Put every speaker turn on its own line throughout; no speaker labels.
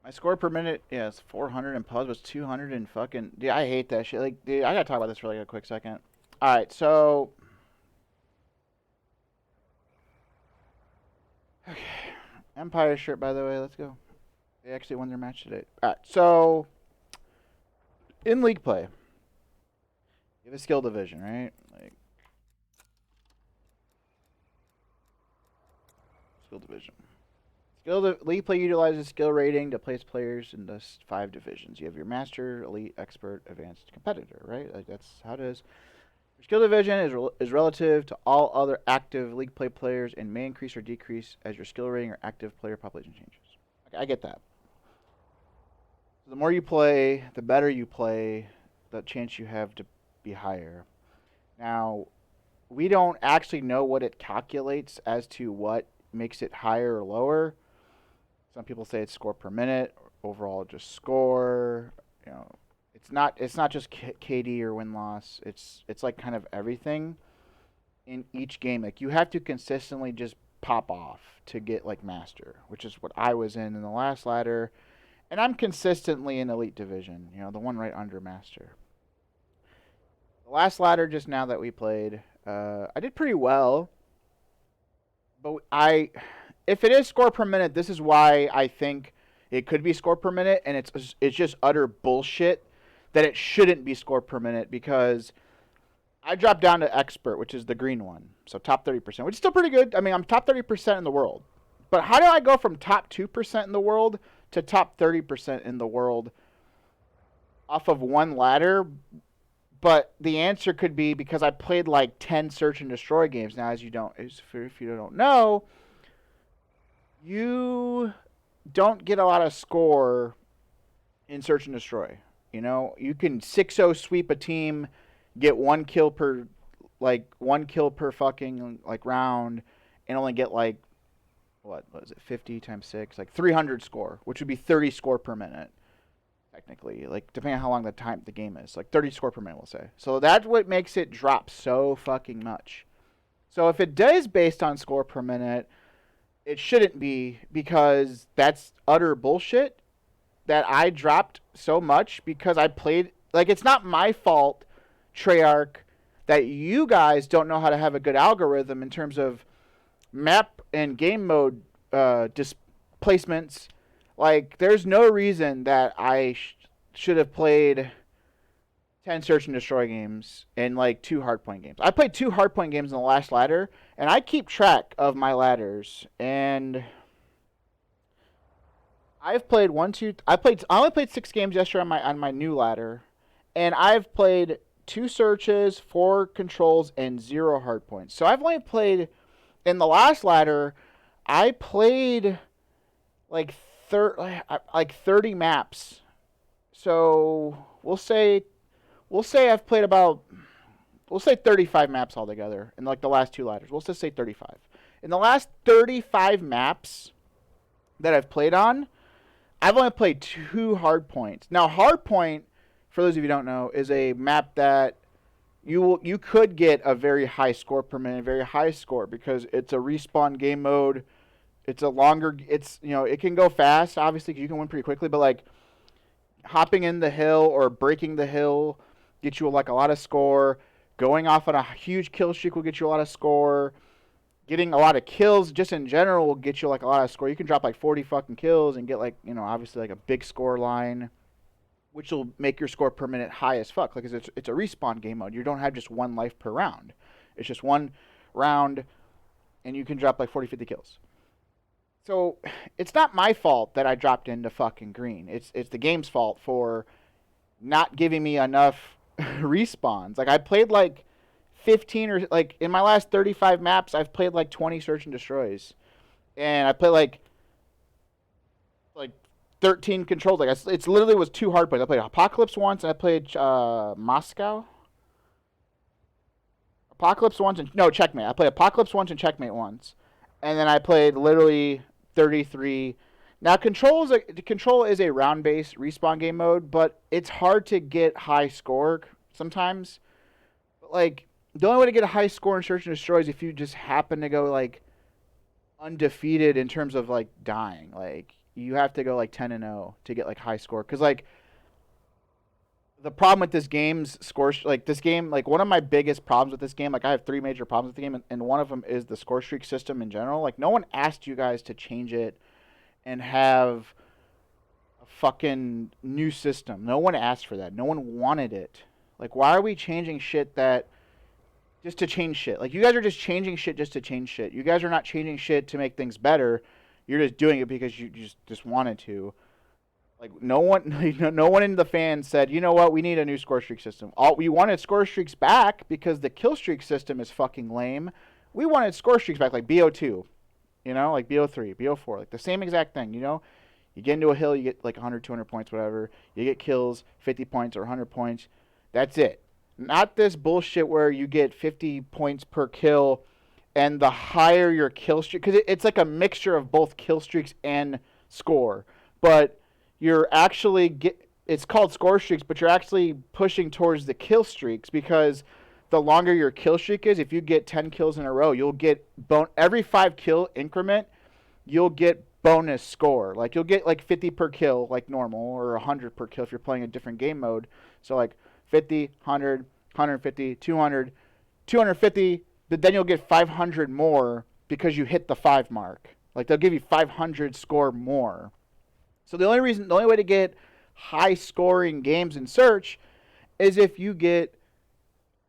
My score per minute, yeah, it's 400 and pubs was 200 and fucking. Dude, I hate that shit. Like, dude, I gotta talk about this for like a quick second. All right, so okay, Empire shirt by the way. Let's go. They actually won their match today. All right, so in league play, you have a skill division, right? Like skill division. League play utilizes skill rating to place players in the 5 divisions. You have your master, elite, expert, advanced, competitor, right? Like that's how it is. Your skill division is relative to all other active league play players and may increase or decrease as your skill rating or active player population changes. Okay, I get that. So the more you play, the better you play, the chance you have to be higher. Now, we don't actually know what it calculates as to what makes it higher or lower. Some people say it's score per minute, overall just score. You know, it's not just KD or win loss. It's like kind of everything in each game. Like you have to consistently just pop off to get like master, which is what I was in the last ladder, and I'm consistently in elite division. You know, the one right under master. The last ladder just now that we played, I did pretty well, but if it is score per minute, this is why I think it could be score per minute, and it's just utter bullshit that it shouldn't be score per minute because I dropped down to expert, which is the green one, so top 30%, which is still pretty good. I mean, I'm top 30% in the world, but how do I go from top 2% in the world to top 30% in the world off of one ladder? But the answer could be because I played like 10 search and destroy games. Now, if you don't know, you don't get a lot of score in search and destroy. You know, you can 6-0 sweep a team, get one kill per fucking like round, and only get like what was it, 50 times 6, like 300 score, which would be 30 score per minute. Technically, like depending on how long the game is, like 30 score per minute, we'll say. So that's what makes it drop so fucking much. So if it does based on score per minute, it shouldn't be because that's utter bullshit that I dropped so much because I played like it's not my fault, Treyarch, that you guys don't know how to have a good algorithm in terms of map and game mode displacements. Like there's no reason that I should have played 10 search and destroy games and like 2 hardpoint games. I played 2 hardpoint games in the last ladder, and I keep track of my ladders. And I've played one, two. I only played 6 games yesterday on my new ladder, and I've played 2 searches, 4 controls, and 0 hardpoints. So I've only played in the last ladder. I played like 30 maps. So we'll say 35 maps altogether in like the last 2 ladders. We'll just say 35. In the last 35 maps that I've played on, I've only played 2 hardpoints. Now, hardpoint, for those of you who don't know, is a map that you could get a very high score per minute, very high score because it's a respawn game mode. It's a longer. It's it can go fast. Obviously, 'cause you can win pretty quickly, but like hopping in the hill or breaking the hill gets you like a lot of score. Going off on a huge kill streak will get you a lot of score. Getting a lot of kills just in general will get you like a lot of score. You can drop like 40 fucking kills and get like, obviously like a big score line, which will make your score per minute high as fuck. Like it's a respawn game mode. You don't have just 1 life per round. It's just 1 round and you can drop like 40, 50 kills. So it's not my fault that I dropped into fucking green. It's the game's fault for not giving me enough respawns. Like I played like 15 or like in my last 35 maps, I've played like 20 search and destroys, and I played like 13 controls. Like it's literally was 2 hardpoints. I played Apocalypse once, and I played Moscow. Apocalypse once and no Checkmate. I played Apocalypse once and Checkmate once, and then I played literally 33. Now control is a round based respawn game mode, but it's hard to get high score sometimes. But like the only way to get a high score in search and destroy is if you just happen to go like undefeated in terms of like dying. Like you have to go like 10-0 to get like high score. Because like the problem with this game's score, like this game, like one of my biggest problems with this game, like I have 3 major problems with the game, and one of them is the score streak system in general. Like no one asked you guys to change it and have a fucking new system. No one asked for that. No one wanted it. Like why are we changing shit that just to change shit? Like you guys are just changing shit just to change shit. You guys are not changing shit to make things better. You're just doing it because you just wanted to. Like no one, no one in the fans said, you know what, we need a new score streak system. All we wanted score streaks back because the kill streak system is fucking lame. We wanted score streaks back, like BO2, like BO3, BO4, like the same exact thing. You get into a hill, you get like 100, 200 points, whatever. You get kills, 50 points or 100 points. That's it. Not this bullshit where you get 50 points per kill, and the higher your kill streak, because it's like a mixture of both kill streaks and score, but you're actually it's called score streaks, but you're actually pushing towards the kill streaks because the longer your kill streak is, if you get 10 kills in a row, you'll get every 5 kill increment, you'll get bonus score. Like you'll get like 50 per kill like normal, or 100 per kill if you're playing a different game mode. So like 50, 100, 150, 200, 250, but then you'll get 500 more because you hit the 5 mark. Like they'll give you 500 score more. So the only way to get high scoring games in Search is if you get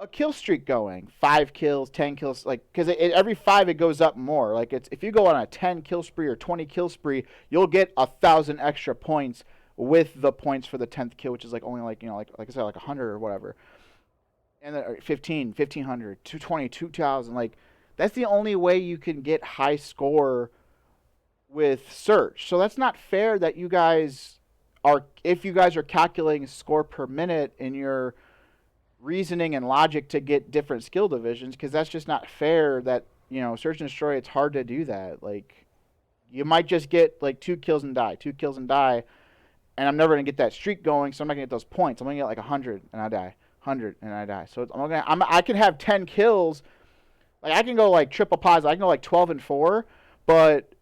a kill streak going, 5 kills, 10 kills, like because every 5 it goes up more. Like if you go on a 10 kill spree or 20 kill spree, you'll get 1,000 extra points with the points for the 10th kill, which is like only like like I said, like 100 or whatever, and then 15, 1,500, 220, 2,000. Like that's the only way you can get high score with Search. So that's not fair that you guys are, if you guys are calculating score per minute in your reasoning and logic to get different skill divisions, because that's just not fair that, Search and Destroy, it's hard to do that. Like, you might just get like 2 kills and die, and I'm never going to get that streak going, so I'm not going to get those points. I'm going to get like 100 and I die, 100 and I die. So I can have 10 kills, like I can go like triple positive, I can go like 12 and 4, but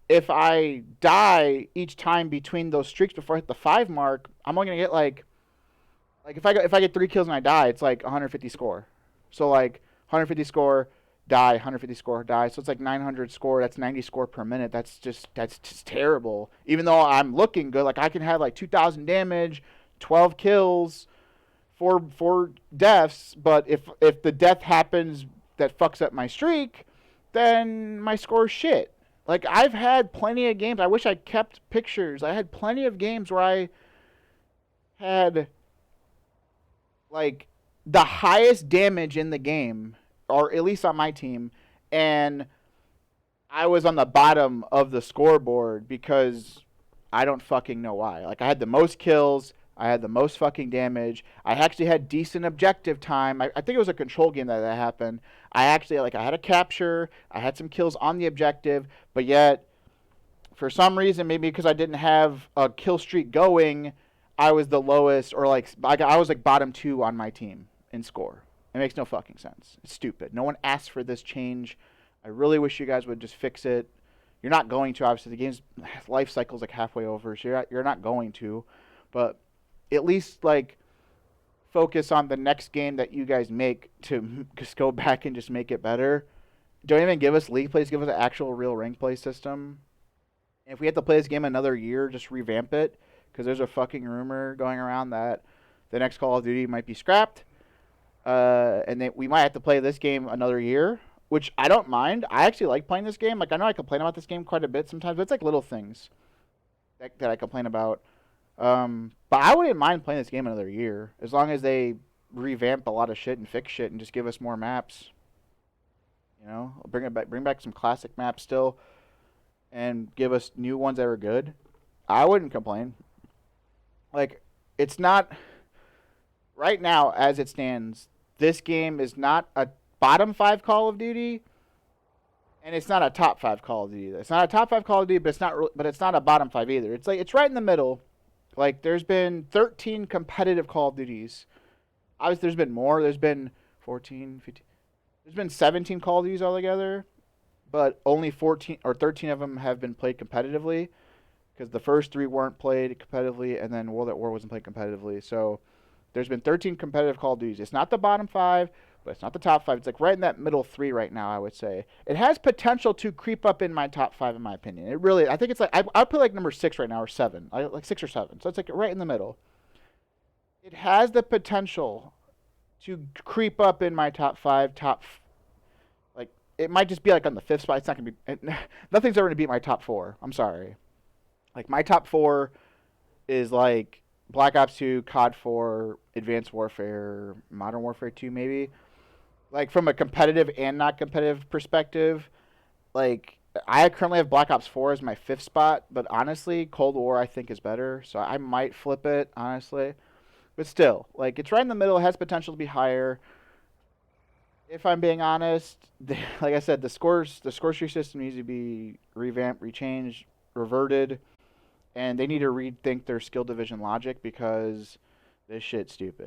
if I die each time between those streaks before I hit the 5 mark, I'm only gonna get like if I get 3 kills and I die, it's like 150 score. So like 150 score, die, 150 score, die. So it's like 900 score. That's 90 score per minute. That's just terrible. Even though I'm looking good, like I can have like 2,000 damage, 12 kills, 4 deaths. But if the death happens that fucks up my streak, then my score's shit. Like, I've had plenty of games. I wish I kept pictures. I had plenty of games where I had, like, the highest damage in the game, or at least on my team, and I was on the bottom of the scoreboard because I don't fucking know why. Like, I had the most kills. I had the most fucking damage. I actually had decent objective time. I think it was a control game that happened. I actually, I had a capture. I had some kills on the objective. But yet, for some reason, maybe because I didn't have a kill streak going, I was the lowest, or I was like bottom 2 on my team in score. It makes no fucking sense. It's stupid. No one asked for this change. I really wish you guys would just fix it. You're not going to, obviously. The game's life cycle is like halfway over, so you're not going to. But at least focus on the next game that you guys make to just go back and just make it better. Don't even give us league plays. Give us an actual real rank play system. And if we have to play this game another year, just revamp it, because there's a fucking rumor going around that the next Call of Duty might be scrapped, and we might have to play this game another year, which I don't mind. I actually like playing this game. Like, I know I complain about this game quite a bit sometimes, but it's like little things that I complain about. But I wouldn't mind playing this game another year, as long as they revamp a lot of shit and fix shit and just give us more maps. Bring back some classic maps still, and give us new ones that are good. I wouldn't complain. Like, it's not right now as it stands. This game is not a bottom 5 Call of Duty, and it's not a top 5 Call of Duty either. It's not a top 5 Call of Duty, but it's not a bottom 5 either. It's right in the middle. Like, there's been 13 competitive Call of Duties. Obviously, there's been more. There's been 14, 15. There's been 17 Call of Duties altogether, but only 14 or 13 of them have been played competitively. because the first 3 weren't played competitively, and then World at War wasn't played competitively. So there's been 13 competitive Call of Duties. It's not the bottom 5, but it's not the top 5. It's like right in that middle 3 right now, I would say. It has potential to creep up in my top 5, in my opinion. It really, I think it's like, I'd put like number 6 right now, or 7. Like 6 or 7. So it's like right in the middle. It has the potential to creep up in my top 5, like, it might just be like on the 5th spot. It's not going to be, nothing's ever going to beat my top 4. I'm sorry. Like, my top 4 is like Black Ops 2, COD 4, Advanced Warfare, Modern Warfare 2, maybe. Like from a competitive and not competitive perspective, like I currently have Black Ops 4 as my 5th spot, but honestly, Cold War I think is better, so I might flip it honestly. But still, like it's right in the middle. It has potential to be higher. If I'm being honest, like I said, the score tree system needs to be revamped, rechanged, reverted, and they need to rethink their skill division logic because this shit's stupid.